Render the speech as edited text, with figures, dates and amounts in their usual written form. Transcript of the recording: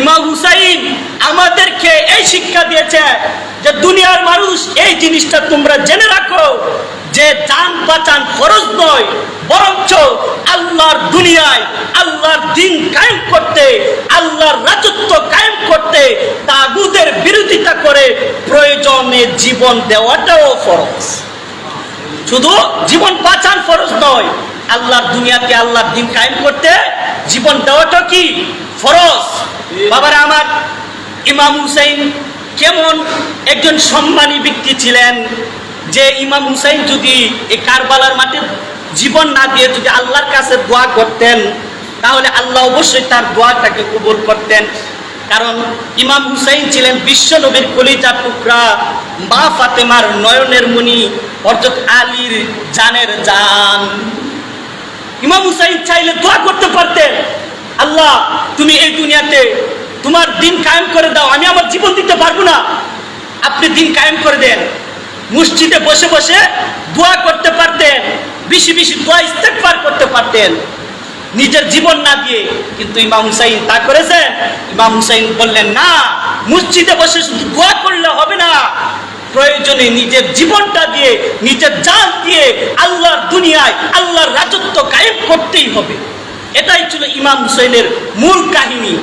ইমাম হুসাইন আমাদেরকে এই শিক্ষা দিয়েছে যে দুনিয়ার মানুষ এই জিনিসটা তোমরা জেনে রাখো যে জান বাঁচান ফরজ নয়, বরঞ্চ আল্লাহর দুনিয়ায় আল্লাহর দিন কায়েম করতে, আল্লাহর রাজত্ব কায়েম করতে তাগুতের বিরোধিতা করে প্রয়োজনে জীবন দেওয়াটাও ফরজ। শুধু জীবন বাঁচান ফরজ নয়, আল্লাহর দুনিয়াতে আল্লাহর দিন কায়েম করতে জীবন দেওয়াটা কি ফরজ। বাবারা আমার, ইমাম হুসাইন কেমন একজন সম্মানী ব্যক্তি ছিলেন যে ইমাম হুসাইন যদি এই কারবালার মাঠে জীবন না দিয়ে যদি আল্লাহর কাছে দোয়া করতেন তাহলে আল্লাহ অবশ্যই তার দোয়াটাকে কবুল করতেন। কারণ ইমাম হুসাইন ছিলেন বিশ্ব নবীর কলিজার টুকরা, মা ফাতেমার নয়নের মণি, অর্থাৎ আলীর জানের জান। ইমাম হুসাইন চাইলে দোয়া করতে পারতেন, আল্লাহ তুমি এই দুনিয়াতে তোমার দিন কায়েম করে দাও, আমি আমার জীবন দিতে পারবো না, আপনি দিন কায়েম করে দেন। মসজিদে বসে বসে দোয়া করতে পারতেন, বেশি বেশি দোয়া ইস্তেগফার করতে পারতেন নিজের জীবন না দিয়ে। কিন্তু ইমাম হুসাইন তা করেছেন। ইমাম হুসাইন বললেন না, মসজিদে বসে শুধু দোয়া করলে হবে না, প্রয়োজনে নিজের জীবনটা দিয়ে, নিজের জান দিয়ে আল্লাহর দুনিয়ায় আল্লাহর রাজত্ব কায়েম করতেই হবে। এটাই ছিল ইমাম হুসাইনের মূল কাহিনী।